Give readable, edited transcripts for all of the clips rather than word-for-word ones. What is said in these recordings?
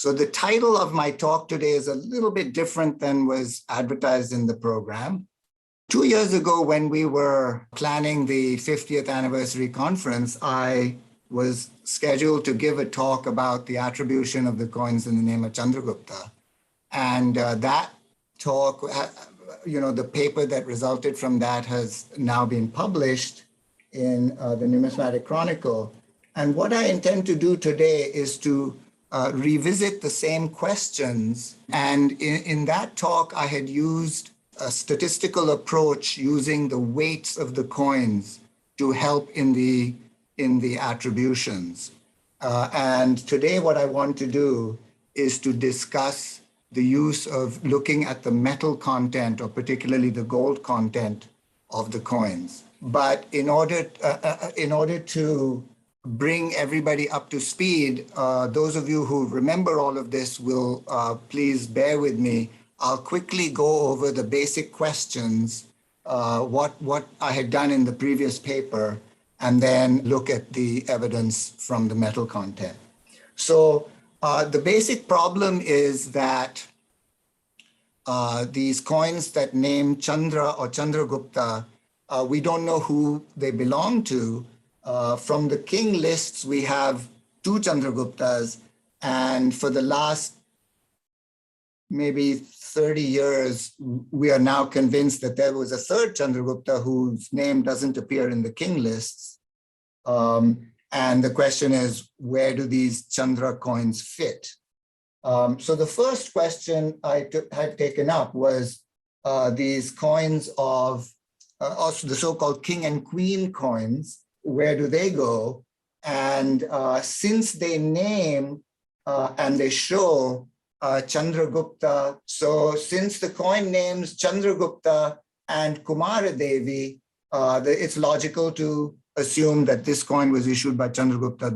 So the title of my talk today is a little bit different than was advertised in the program. 2 years ago, when we were planning the 50th anniversary conference, I was scheduled to give a talk about the attribution of the coins in the name of Chandragupta. And that talk, the paper that resulted from that has now been published in the Numismatic Chronicle. And what I intend to do today is to revisit the same questions. And in that talk, I had used a statistical approach using the weights of the coins to help in the attributions. And today what I want to do is to discuss the use of looking at the metal content, or particularly the gold content of the coins. But in order to bring everybody up to speed, those of you who remember all of this will please bear with me. I'll quickly go over the basic questions, what I had done in the previous paper, and then look at the evidence from the metal content. So the basic problem is that these coins that name Chandra or Chandragupta, we don't know who they belong to. From the king lists, we have 2 Chandraguptas, and for the last maybe 30 years, we are now convinced that there was a 3rd Chandragupta whose name doesn't appear in the king lists. And the question is, where do these Chandra coins fit? So the first question I had taken up was these coins of also the so-called king and queen coins. Where do they go? And since they name and they show Chandragupta, so since the coin names Chandragupta and Kumaradevi, it's logical to assume that this coin was issued by Chandragupta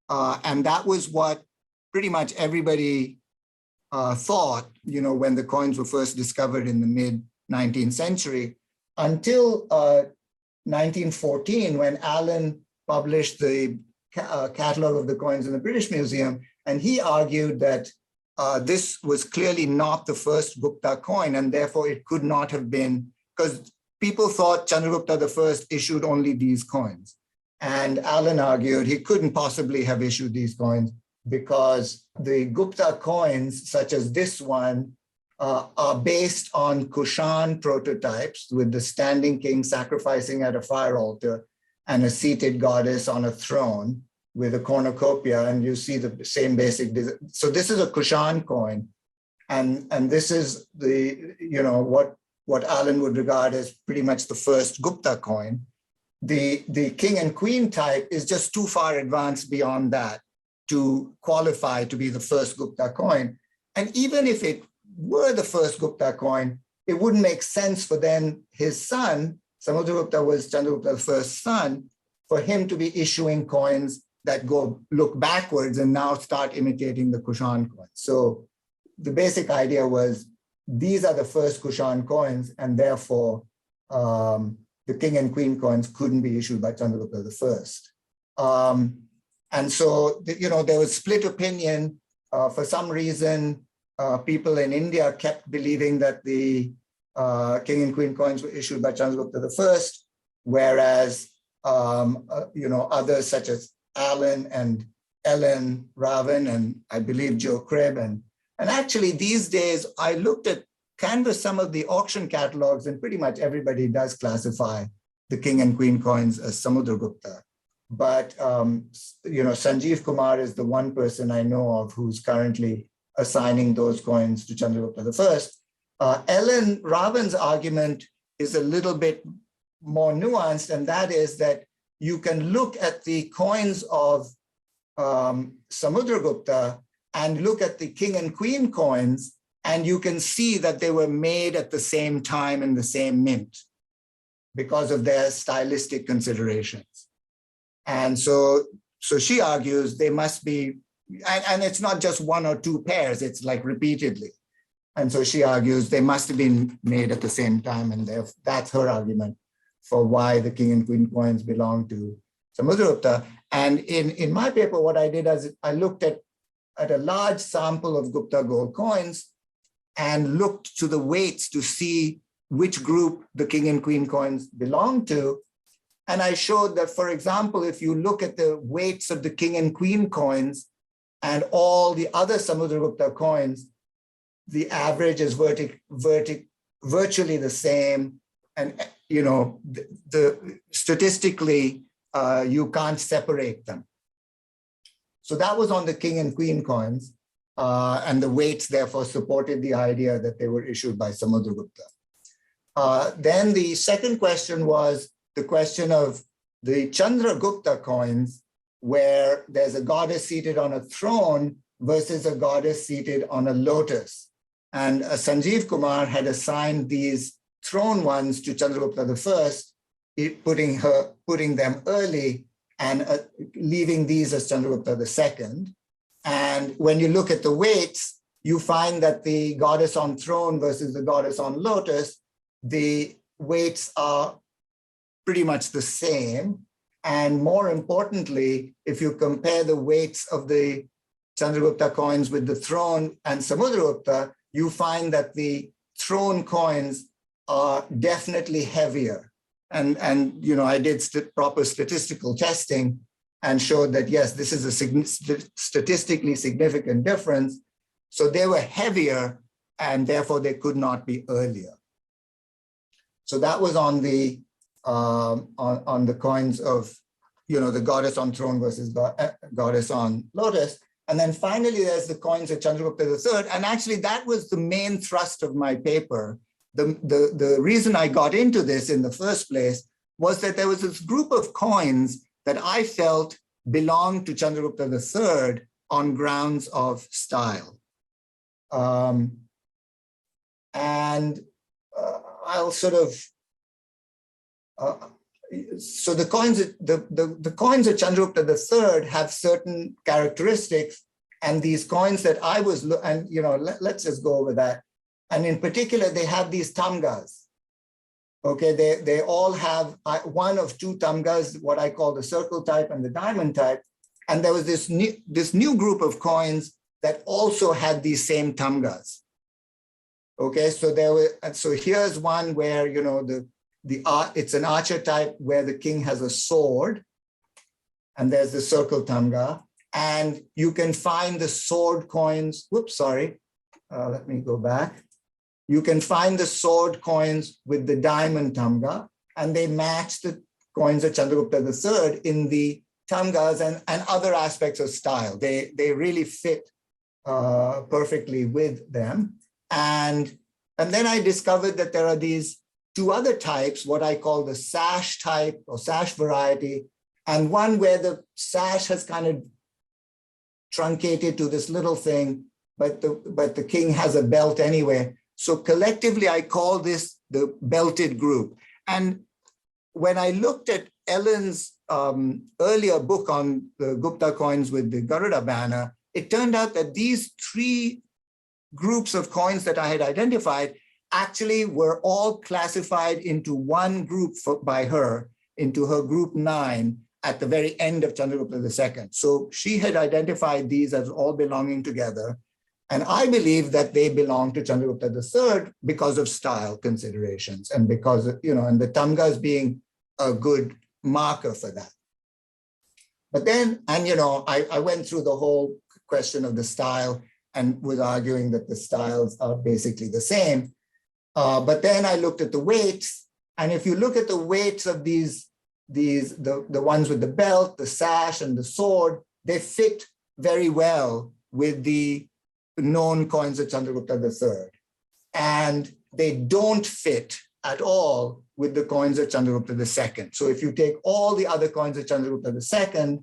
I, and that was what pretty much everybody thought, when the coins were first discovered in the mid-19th century, until 1914, when Allen published the catalog of the coins in the British Museum, and he argued that this was clearly not the first Gupta coin, and therefore it could not have been, because people thought Chandragupta I issued only these coins. And Allen argued he couldn't possibly have issued these coins because the Gupta coins, such as this one, are based on Kushan prototypes with the standing king sacrificing at a fire altar and a seated goddess on a throne with a cornucopia, and you see the same basic design. So this is a Kushan coin, and this is the what Allen would regard as pretty much the first Gupta coin. The king and queen type is just too far advanced beyond that to qualify to be the first Gupta coin. And even if it were the first Gupta coin, it wouldn't make sense for then his son, Samudragupta was Chandragupta I's son, for him to be issuing coins that look backwards and now start imitating the Kushan coins. So the basic idea was these are the first Kushan coins, and therefore the king and queen coins couldn't be issued by Chandragupta I. And so, there was split opinion. For some reason, people in India kept believing that the king and queen coins were issued by Chandragupta I, whereas others such as Allen and Ellen Ravan and I believe Joe Cribb and actually these days I looked at canvassed some of the auction catalogs, and pretty much everybody does classify the king and queen coins as Samudragupta. But Sanjeev Kumar is the one person I know of who's currently assigning those coins to Chandragupta I. Ellen Ravan's argument is a little bit more nuanced, and that is that you can look at the coins of Samudragupta and look at the king and queen coins, and you can see that they were made at the same time in the same mint because of their stylistic considerations. And so she argues they must be, and it's not just one or two pairs, it's like repeatedly. And so she argues they must have been made at the same time, and that's her argument for why the king and queen coins belong to Samudragupta. And in my paper, what I did is I looked at at a large sample of Gupta gold coins and looked to the weights to see which group the king and queen coins belong to. And I showed that, for example, if you look at the weights of the king and queen coins and all the other Samudragupta coins, the average is virtually the same. And, you know, statistically, you can't separate them. So that was on the king and queen coins. And the weights therefore supported the idea that they were issued by Samudragupta. Then the second question was the question of the Chandragupta coins, where there's a goddess seated on a throne versus a goddess seated on a lotus. And Sanjeev Kumar had assigned these throne ones to Chandragupta I, putting them early and leaving these as Chandragupta II. And when you look at the weights, you find that the goddess on throne versus the goddess on lotus, the weights are pretty much the same. And more importantly, if you compare the weights of the Chandragupta coins with the throne and Samudragupta, you find that the throne coins are definitely heavier. And you know, I did proper statistical testing and showed that, yes, this is a statistically significant difference. So they were heavier and therefore they could not be earlier. So that was on the coins of, you know, the goddess on throne versus goddess on lotus. And then finally, there's the coins of Chandragupta III. And actually, that was the main thrust of my paper. The reason I got into this in the first place was that there was this group of coins that I felt belonged to Chandragupta III on grounds of style. I'll sort of, so the coins of Chandragupta III have certain characteristics, and these coins that I was, and you know, let's just go over that. And in particular, they have these tamghas. Okay, they all have one of two tamghas, what I call the circle type and the diamond type. And there was this new group of coins that also had these same tamghas. Okay, so here's one where, you know, it's an archer type where the king has a sword, and there's the circle tamgha, and you can find the sword coins. Whoops, sorry. Let me go back. You can find the sword coins with the diamond tamgha, and they match the coins of Chandragupta III in the tamghas and other aspects of style. They really fit perfectly with them. And then I discovered that there are these two other types, what I call the Sash type or Sash variety, and one where the sash has kind of truncated to this little thing, but the king has a belt anyway. So collectively, I call this the belted group. And when I looked at Ellen's earlier book on the Gupta coins with the Garuda banner, it turned out that these three groups of coins that I had identified actually were all classified into one group by her, into her group 9 at the very end of Chandragupta II. So she had identified these as all belonging together. And I believe that they belong to Chandragupta III because of style considerations and because, you know, and the tamghas being a good marker for that. But then, and you know, I went through the whole question of the style and was arguing that the styles are basically the same. But then I looked at the weights, and if you look at the weights of the ones with the belt, the sash, and the sword, they fit very well with the known coins of Chandragupta III. And they don't fit at all with the coins of Chandragupta II. So if you take all the other coins of Chandragupta II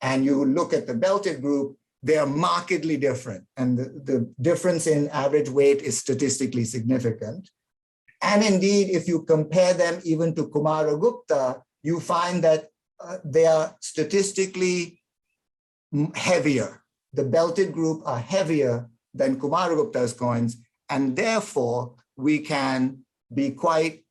and you look at the belted group, they are markedly different. And the difference in average weight is statistically significant. And indeed, if you compare them even to Kumaragupta, you find that they are statistically heavier. The belted group are heavier than Kumaragupta's coins, and therefore we can be quite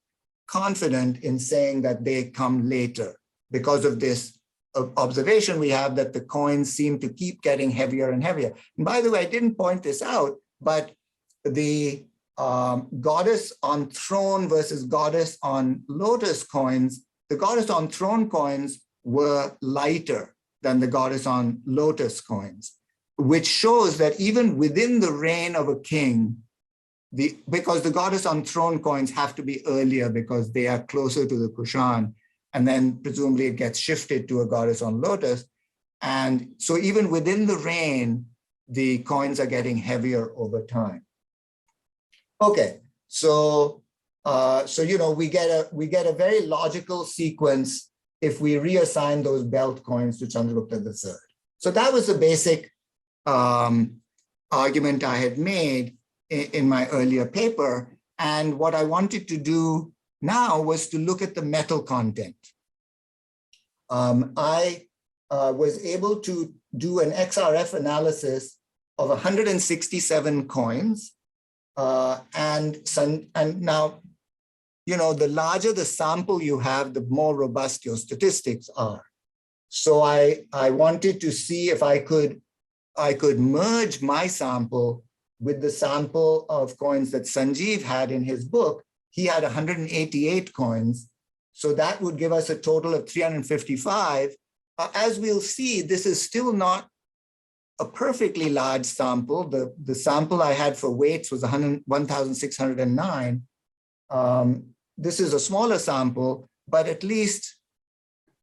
confident in saying that they come later because of this observation we have that the coins seem to keep getting heavier and heavier. And by the way, I didn't point this out, but the goddess on throne versus goddess on lotus coins, the goddess on throne coins were lighter than the goddess on lotus coins, which shows that even within the reign of a king, because the goddess on throne coins have to be earlier because they are closer to the Kushan, and then presumably it gets shifted to a goddess on lotus. And so even within the reign, the coins are getting heavier over time. Okay, so we get a very logical sequence if we reassign those belt coins to Chandragupta III. So that was the basic argument I had made in my earlier paper. And what I wanted to do now was to look at the metal content. I was able to do an XRF analysis of 167 coins. And now, the larger the sample you have, the more robust your statistics are. So I wanted to see if I could merge my sample with the sample of coins that Sanjeev had in his book. He had 188 coins. So that would give us a total of 355. As we'll see, this is still not a perfectly large sample. The sample I had for weights was 1,609. This is a smaller sample, but at least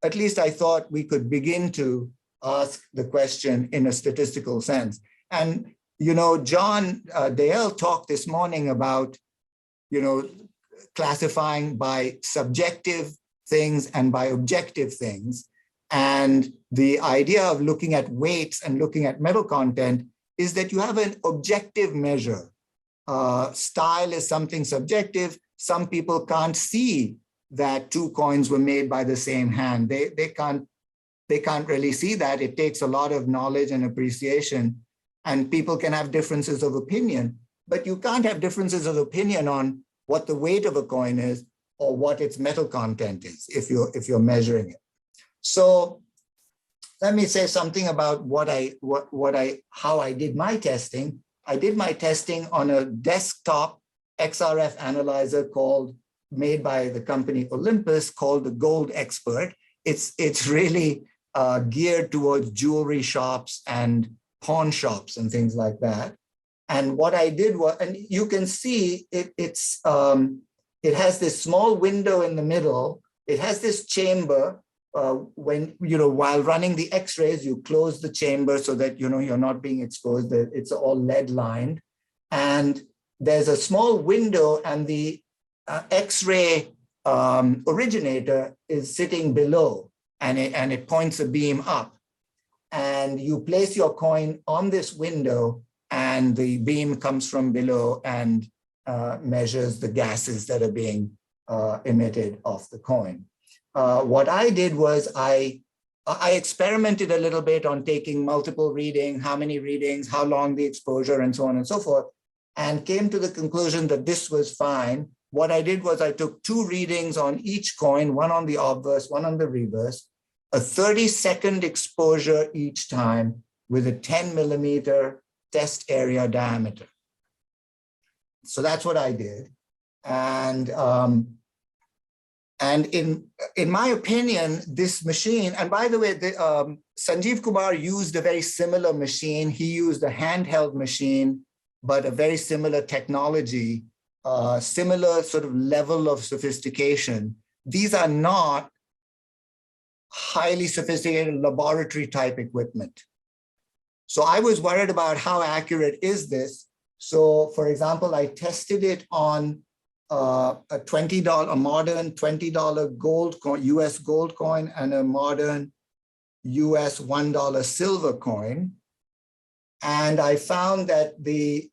I thought we could begin to ask the question in a statistical sense. And, John Dale talked this morning about, classifying by subjective things and by objective things. And the idea of looking at weights and looking at metal content is that you have an objective measure. Style is something subjective. Some people can't see that two coins were made by the same hand. They can't really see that. It takes a lot of knowledge and appreciation, and people can have differences of opinion, but you can't have differences of opinion on what the weight of a coin is or what its metal content is if you're measuring it. So let me say something about how I did my testing. I did my testing on a desktop XRF analyzer made by the company Olympus, called the Gold XPert. It's really geared towards jewelry shops and pawn shops and things like that. And what I did was, and you can see it has this small window in the middle. It has this chamber. While running the X-rays, you close the chamber so that you're not being exposed. It's all lead lined, and there's a small window, and the X-ray originator is sitting below, and it points a beam up, and you place your coin on this window, and the beam comes from below and measures the gases that are being emitted off the coin. What I did was I experimented a little bit on taking multiple readings, how many readings, how long the exposure, and so on and so forth, and came to the conclusion that this was fine. What I did was I took 2 readings on each coin, one on the obverse, one on the reverse, a 30-second exposure each time with a 10 millimeter test area diameter. So that's what I did. And in my opinion, this machine, and by the way, Sanjeev Kumar used a very similar machine. He used a handheld machine, but a very similar technology, similar sort of level of sophistication. These are not highly sophisticated laboratory type equipment. So I was worried about how accurate is this. So for example, I tested it on a modern $20 gold coin, US gold coin, and a modern US $1 silver coin. And I found that the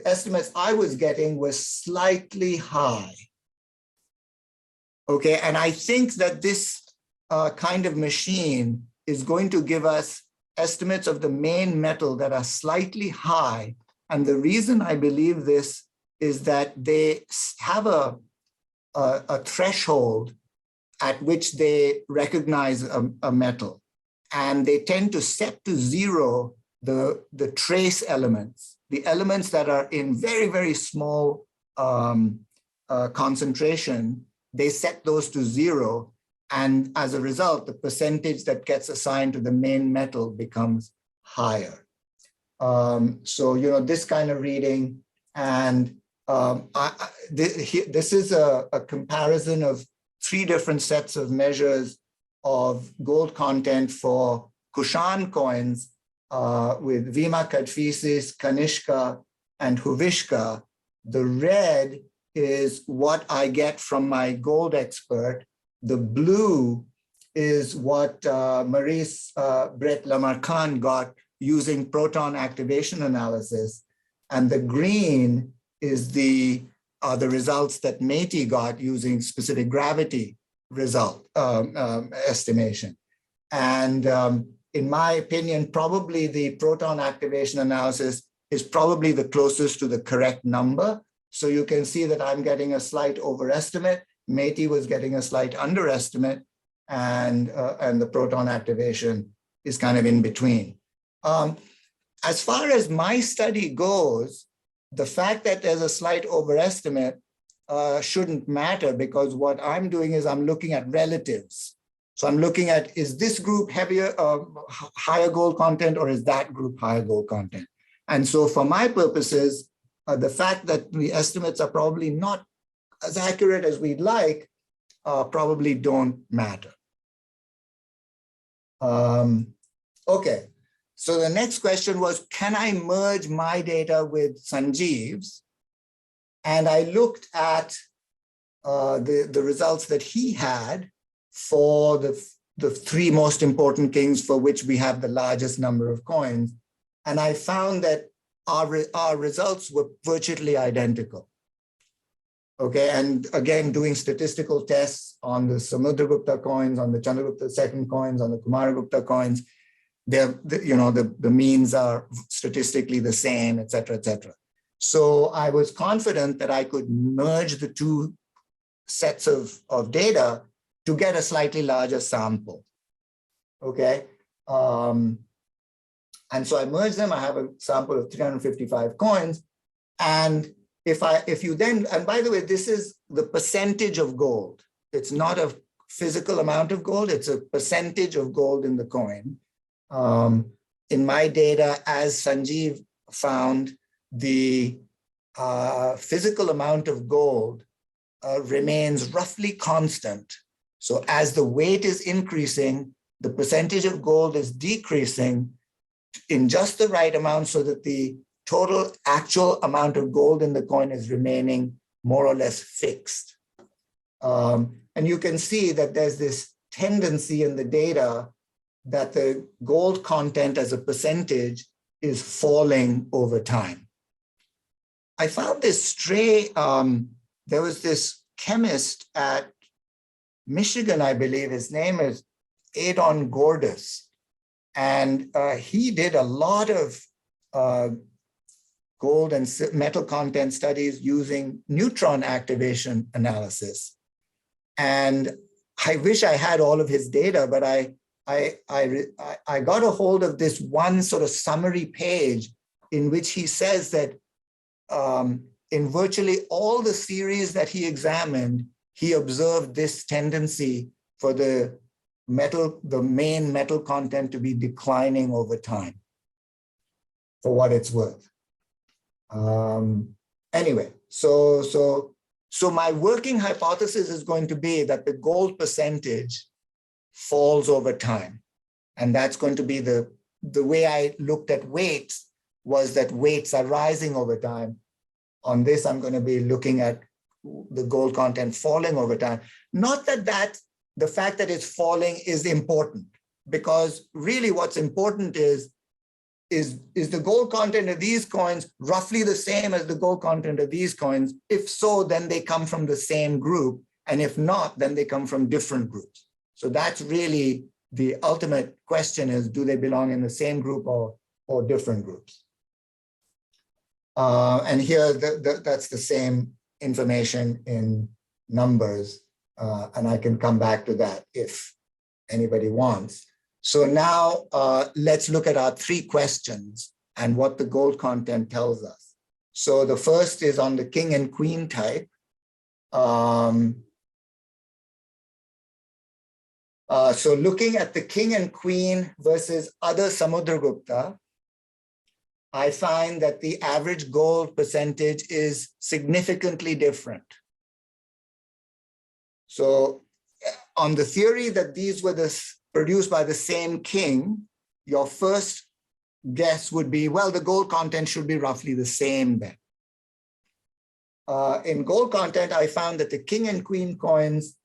estimates I was getting was slightly high. Okay, and I think that this kind of machine is going to give us estimates of the main metal that are slightly high. And the reason I believe this is that they have a threshold at which they recognize a metal. And they tend to set to zero the trace elements, the elements that are in very, very small concentration. They set those to zero. And as a result, the percentage that gets assigned to the main metal becomes higher. So, this kind of reading, and this is a comparison of 3 different sets of measures of gold content for Kushan coins with Vima Kadphisis, Kanishka, and Huvishka. The red is what I get from my gold expert. The blue is what Maurice Brett Lamarcane got using proton activation analysis. And the green is the results that Matey got using specific gravity result estimation. And in my opinion, probably the proton activation analysis is probably the closest to the correct number. So you can see that I'm getting a slight overestimate. Matey was getting a slight underestimate, and the proton activation is kind of in between. As far as my study goes, the fact that there's a slight overestimate shouldn't matter, because what I'm doing is I'm looking at relatives. So I'm looking at, is this group heavier, higher gold content, or is that group higher gold content? And so for my purposes, the fact that the estimates are probably not as accurate as we'd like probably don't matter. Okay, so the next question was, can I merge my data with Sanjeev's? And I looked at the results that he had for the 3 most important kings for which we have the largest number of coins. And I found that our results were virtually identical. Okay, and again, doing statistical tests on the Samudragupta coins, on the Chandragupta II coins, on the Kumaragupta coins, the means are statistically the same, et cetera, et cetera. So I was confident that I could merge the 2 sets of data to get a slightly larger sample. Okay, and so I merged them. I have a sample of 355 coins, and if you then, and by the way, this is the percentage of gold. It's not a physical amount of gold, it's a percentage of gold in the coin. In my data, as Sanjeev found, the physical amount of gold remains roughly constant. So as the weight is increasing, the percentage of gold is decreasing in just the right amount so that the total actual amount of gold in the coin is remaining more or less fixed. And you can see that there's this tendency in the data that the gold content as a percentage is falling over time. I found this stray, there was this chemist at Michigan, I believe, his name is Adon Gordis, and he did a lot of gold and metal content studies using neutron activation analysis. And I wish I had all of his data, but I got a hold of this one sort of summary page in which he says that in virtually all the series that he examined, he observed this tendency for the main metal content to be declining over time, for what it's worth. Anyway, so my working hypothesis is going to be that the gold percentage falls over time. And that's going to be the way I looked at weights, was that weights are rising over time. On this, I'm going to be looking at the gold content falling over time. Not that the fact that it's falling is important, because really what's important is the gold content of these coins roughly the same as the gold content of these coins? If so, then they come from the same group. And if not, then they come from different groups. So that's really the ultimate question, is do they belong in the same group or different groups? And here, that's the same information in numbers. And I can come back to that if anybody wants. So now let's look at our 3 questions and what the gold content tells us. So the first is on the king and queen type. So looking at the king and queen versus other Samudragupta, I find that the average gold percentage is significantly different. So on the theory that these were produced by the same king, your first guess would be, well, the gold content should be roughly the same then. In gold content, I found that the king and queen coins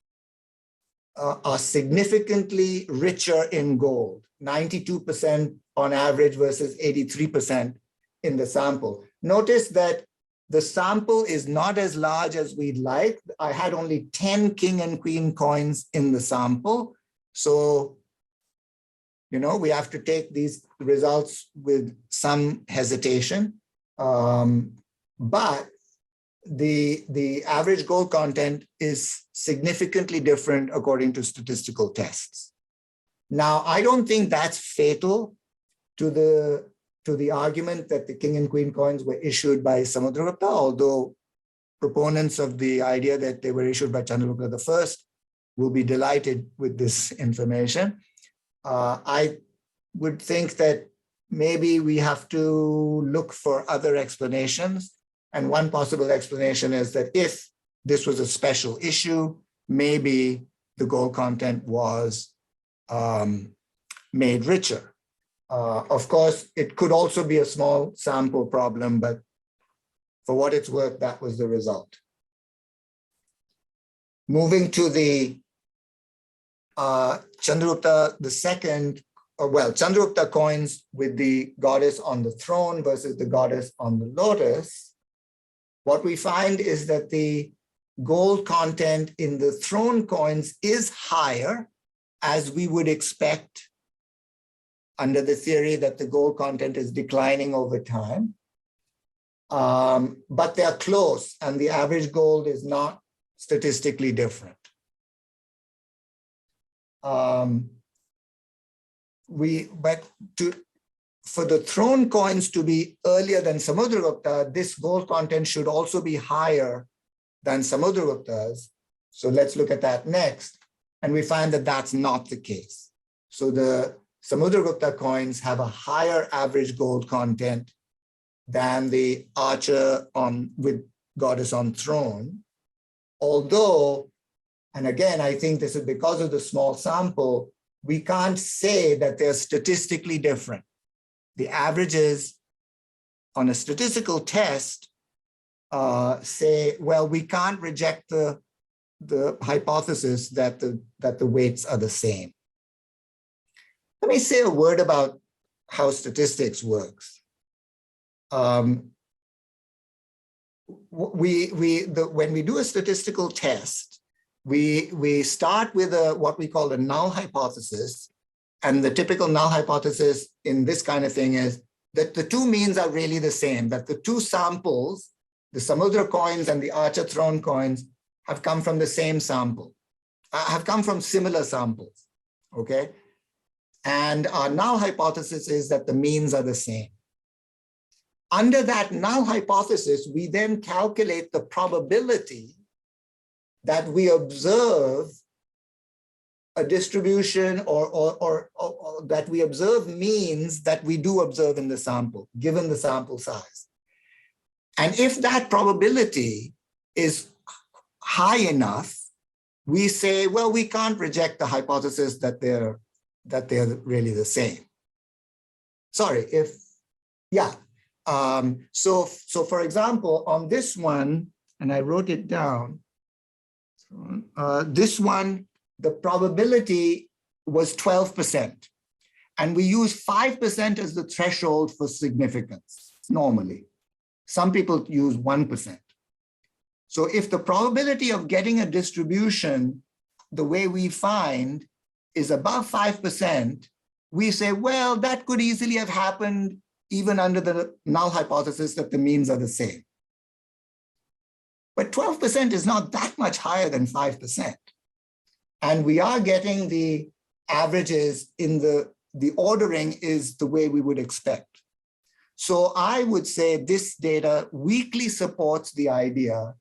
are significantly richer in gold, 92% on average versus 83% in the sample. Notice that the sample is not as large as we'd like. I had only 10 king and queen coins in the sample. So, you know, we have to take these results with some hesitation. But the average gold content is significantly different according to statistical tests. Now, I don't think that's fatal to the argument that the king and queen coins were issued by Samudragupta, although proponents of the idea that they were issued by Chandragupta I will be delighted with this information. I would think that maybe we have to look for other explanations. And one possible explanation is that if this was a special issue, maybe the gold content was made richer. Of course, it could also be a small sample problem, but for what it's worth, that was the result. Moving to the Chandragupta II, Chandragupta coins with the goddess on the throne versus the goddess on the lotus, what we find is that the gold content in the throne coins is higher, as we would expect under the theory that the gold content is declining over time. But they're close, and the average gold is not statistically different. For the throne coins to be earlier than Samudragupta, this gold content should also be higher than Samudragupta's. So let's look at that next. And we find that that's not the case. So the Samudragupta coins have a higher average gold content than the archer with goddess on throne. Although, and again, I think this is because of the small sample, we can't say that they're statistically different. The averages on a statistical test say, well, we can't reject the hypothesis that the weights are the same. Let me say a word about how statistics works. When we do a statistical test, we start with what we call a null hypothesis. And the typical null hypothesis in this kind of thing is that the two means are really the same, that the two samples, the Samudra coins and the Archer throne coins, have come from the same sample, have come from similar samples, okay? And our null hypothesis is that the means are the same. Under that null hypothesis, we then calculate the probability that we observe a distribution or that we observe means that we do observe in the sample, given the sample size. And if that probability is high enough, we say, well, we can't reject the hypothesis that they're really the same. Sorry, so for example, on this one, and I wrote it down, this one, the probability was 12%. And we use 5% as the threshold for significance normally. Some people use 1%. So if the probability of getting a distribution the way we find is above 5%, we say, well, that could easily have happened even under the null hypothesis that the means are the same. But 12% is not that much higher than 5%. And we are getting the averages in the ordering is the way we would expect. So I would say this data weakly supports the idea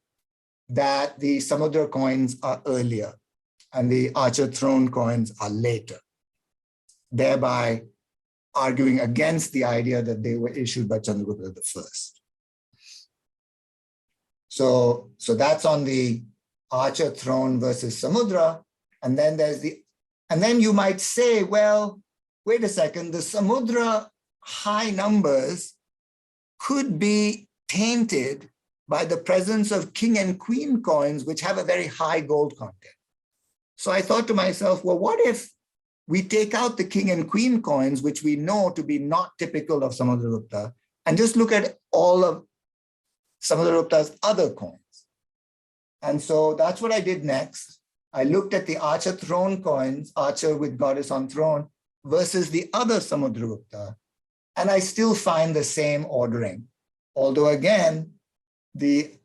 that the Samudra coins are earlier and the Archer throne coins are later, thereby arguing against the idea that they were issued by Chandragupta I. So that's on the Archer throne versus Samudra. And then you might say, well, wait a second, the Samudra high numbers could be tainted by the presence of king and queen coins, which have a very high gold content. So I thought to myself, well, what if we take out the king and queen coins, which we know to be not typical of Samudragupta, and just look at all of Samudragupta's other coins? And so that's what I did next. I looked at the Archer throne coins, Archer with goddess on throne, versus the other Samudragupta, and I still find the same ordering. Although again, the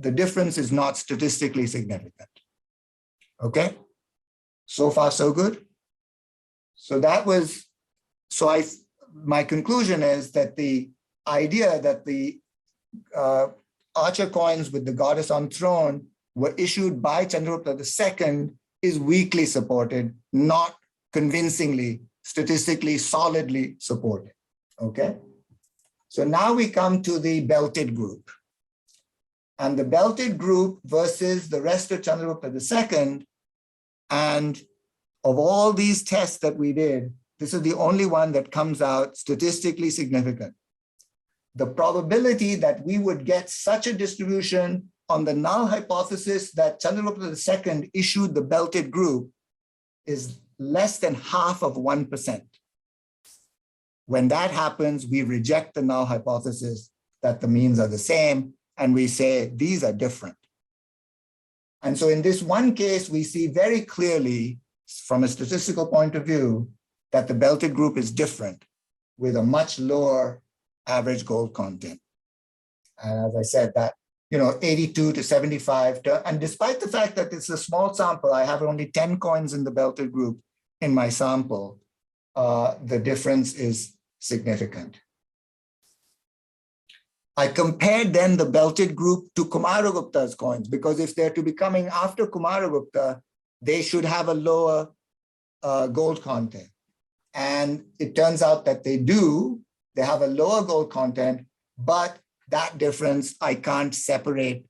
difference is not statistically significant. Okay, so far so good. So my conclusion is that the idea that the Archer coins with the goddess on throne were issued by Chandragupta II is weakly supported, not convincingly, statistically solidly supported. Okay, so now we come to the belted group. And the belted group versus the rest of Chandragupta II, and of all these tests that we did, this is the only one that comes out statistically significant. The probability that we would get such a distribution on the null hypothesis that Chandragupta II issued the belted group is less than half of 1%. When that happens, we reject the null hypothesis that the means are the same, and we say these are different. And so in this one case, we see very clearly from a statistical point of view that the belted group is different with a much lower average gold content. And as I said, that 82 to 75, and despite the fact that it's a small sample, I have only 10 coins in the belted group in my sample, the difference is significant. I compared then the belted group to Kumaragupta's coins, because if they're to be coming after Kumaragupta, they should have a lower gold content. And it turns out that they do. They have a lower gold content, but that difference I can't separate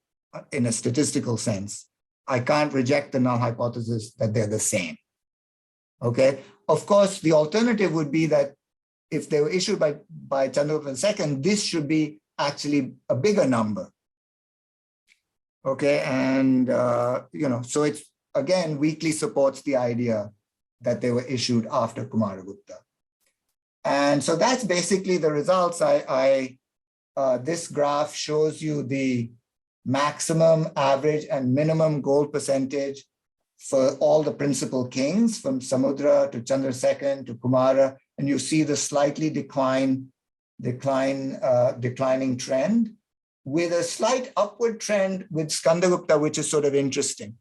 in a statistical sense. I can't reject the null hypothesis that they're the same. Okay. Of course, the alternative would be that if they were issued by Chandragupta II, this should be actually a bigger number. Okay, and so it's again weakly supports the idea that they were issued after Kumaragupta. And so that's basically the results. This graph shows you the maximum, average, and minimum gold percentage for all the principal kings, from Samudra to Chandra II to Kumara, and you see the slightly declining trend, with a slight upward trend with Skandagupta, which is sort of interesting.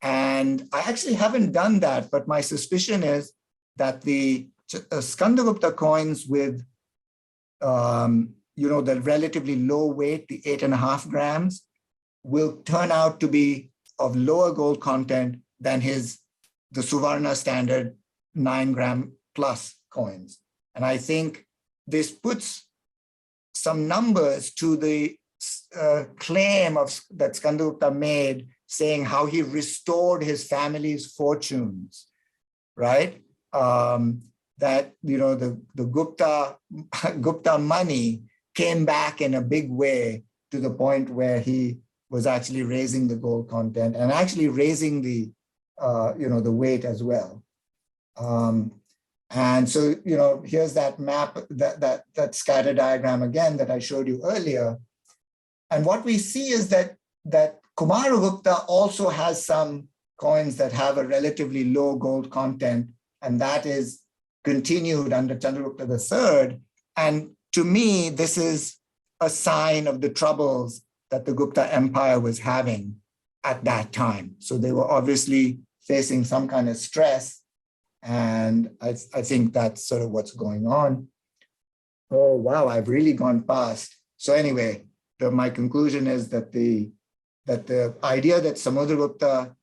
And I actually haven't done that, but my suspicion is that the Skandagupta coins with the relatively low weight, the 8.5 grams, will turn out to be of lower gold content than the Suvarna standard 9-gram plus coins. And I think this puts some numbers to the claim that Skandagupta made, saying how he restored his family's fortunes, right? That the Gupta money came back in a big way to the point where he was actually raising the gold content and actually raising the weight as well. And so here's that map, that scatter diagram again that I showed you earlier. And what we see is that Kumaragupta also has some coins that have a relatively low gold content, and that is continued under Chandragupta III. And to me, this is a sign of the troubles that the Gupta Empire was having at that time. So they were obviously facing some kind of stress. And I think that's sort of what's going on. Oh, wow, I've really gone past. So anyway, my conclusion is that the idea that Samudragupta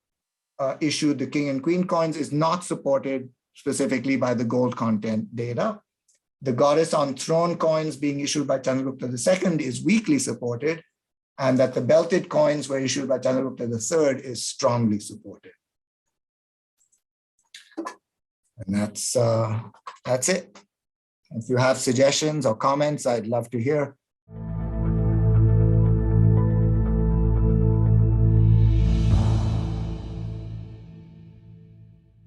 issued the king and queen coins is not supported specifically by the gold content data. The goddess on throne coins being issued by Chandragupta II is weakly supported, and that the belted coins were issued by Chandragupta III is strongly supported. And that's it. If you have suggestions or comments, I'd love to hear.